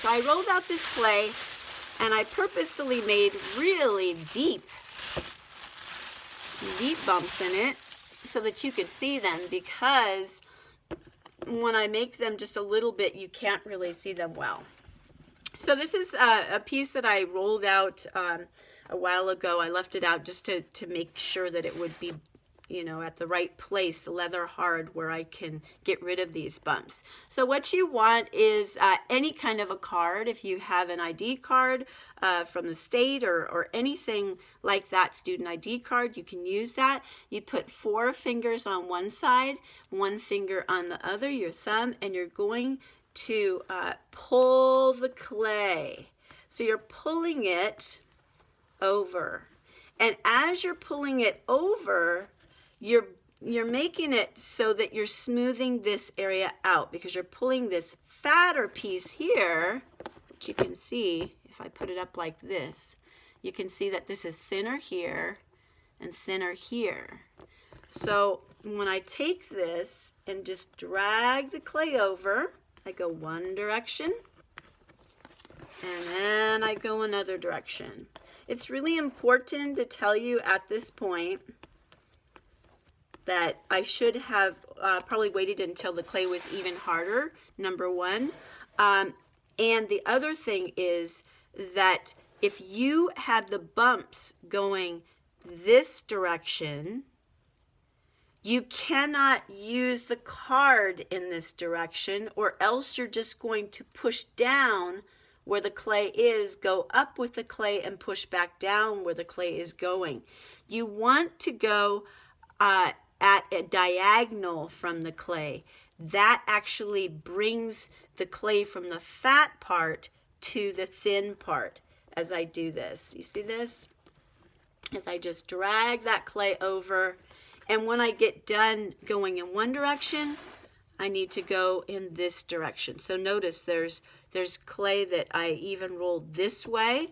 So I rolled out this clay and I purposefully made really deep bumps in it so that you could see them, because when I make them just a little bit, you can't really see them well. So this is a piece that I rolled out a while ago. I left it out just to make sure that it would be, you know, at the right place, leather hard, where I can get rid of these bumps. So what you want is any kind of a card. If you have an ID card from the state or anything like that, student ID card, you can use that. You put 4 fingers on one side, 1 finger on the other, your thumb, and you're going to pull the clay. So you're pulling it over. And as you're pulling it over, you're making it so that you're smoothing this area out, because you're pulling this fatter piece here, which you can see if I put it up like this. You can see that this is thinner here and thinner here. So when I take this and just drag the clay over, I go one direction and then I go another direction. It's really important to tell you at this point that I should have probably waited until the clay was even harder, number one. And the other thing is that if you have the bumps going this direction, you cannot use the card in this direction, or else you're just going to push down where the clay is, go up with the clay, and push back down where the clay is going. You want to go at a diagonal from the clay. That actually brings the clay from the fat part to the thin part as I do this. You see this? As I just drag that clay over, and when I get done going in one direction, I need to go in this direction. So notice there's clay that I even rolled this way.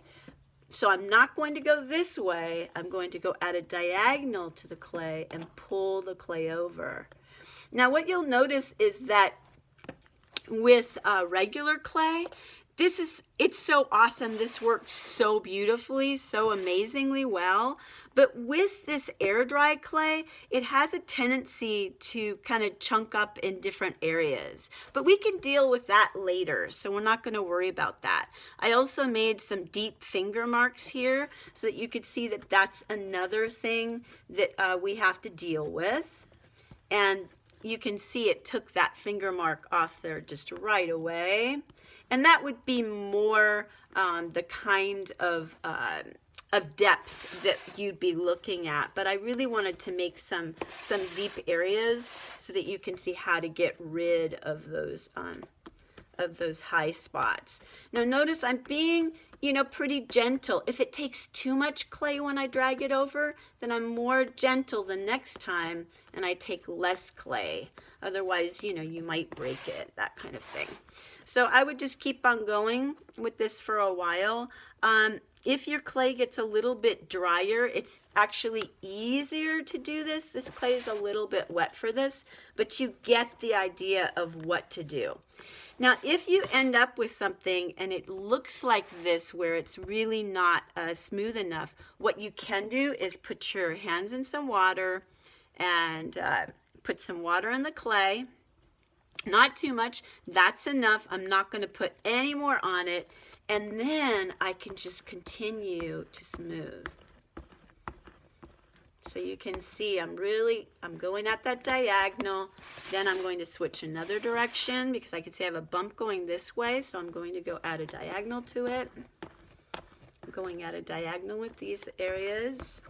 So I'm not going to go this way. I'm going to go at a diagonal to the clay and pull the clay over. Now what you'll notice is that with regular clay, it's so awesome. This works so beautifully, so amazingly well. But with this air dry clay, it has a tendency to kind of chunk up in different areas. But we can deal with that later, so we're not going to worry about that. I also made some deep finger marks here so that you could see that that's another thing that we have to deal with. And you can see it took that finger mark off there just right away. And that would be more the kind of depth that you'd be looking at. But I really wanted to make some deep areas so that you can see how to get rid of those high spots. Now notice I'm being, pretty gentle. If it takes too much clay when I drag it over, then I'm more gentle the next time and I take less clay. Otherwise, you might break it, that kind of thing. So I would just keep on going with this for a while. If your clay gets a little bit drier, it's actually easier to do this. This clay is a little bit wet for this, but you get the idea of what to do. Now, if you end up with something and it looks like this, where it's really not smooth enough, what you can do is put your hands in some water and put some water in the clay. Not too much, that's enough. I'm not going to put any more on it. And then I can just continue to smooth. So you can see I'm going at that diagonal. Then I'm going to switch another direction because I can see I have a bump going this way. So I'm going to go at a diagonal to it. I'm going at a diagonal with these areas.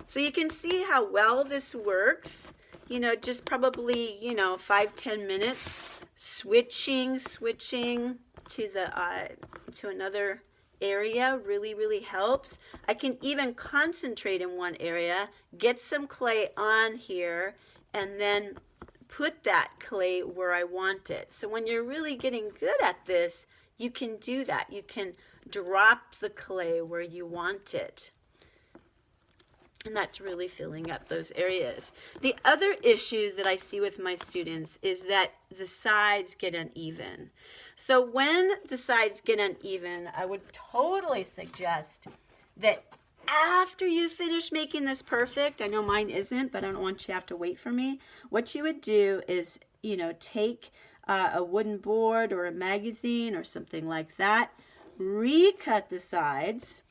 So you can see how well this works. Just probably, 5-10 minutes switching to to another area really helps. I can even concentrate in one area, get some clay on here, and then put that clay where I want it. So when you're really getting good at this, you can do that. You can drop the clay where you want it. And that's really filling up those areas. The other issue that I see with my students is that the sides get uneven. So when the sides get uneven, I would totally suggest that after you finish making this perfect, I know mine isn't, but I don't want you to have to wait for me. What you would do is, take a wooden board or a magazine or something like that, recut the sides,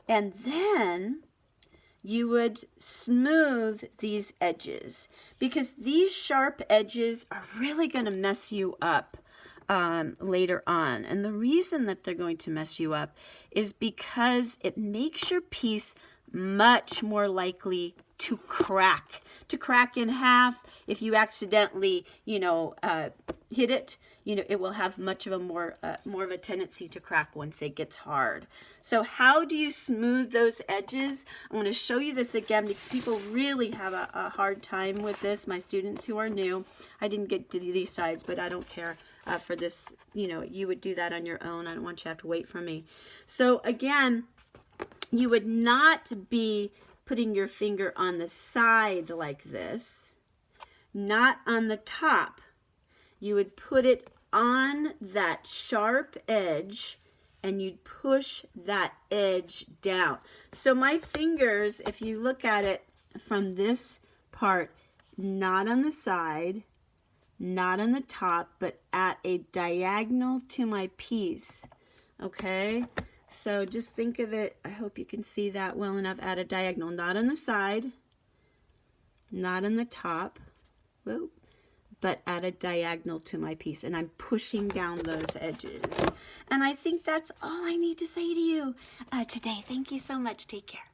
and then you would smooth these edges, because these sharp edges are really going to mess you up later on. And the reason that they're going to mess you up is because it makes your piece much more likely to crack in half. If you accidentally, hit it, it will have much of a more of a tendency to crack once it gets hard. So how do you smooth those edges? I want to show you this again because people really have a hard time with this. My students who are new, I didn't get to these sides, but I don't care for this. You would do that on your own. I don't want you to have to wait for me. So again, you would not be putting your finger on the side like this, not on the top. You would put it on that sharp edge and you'd push that edge down. So my fingers, if you look at it from this part, not on the side, not on the top, but at a diagonal to my piece, okay? So just think of it, I hope you can see that well enough, at a diagonal, not on the side, not on the top, whoop, but at a diagonal to my piece, and I'm pushing down those edges. And I think that's all I need to say to you today. Thank you so much. Take care.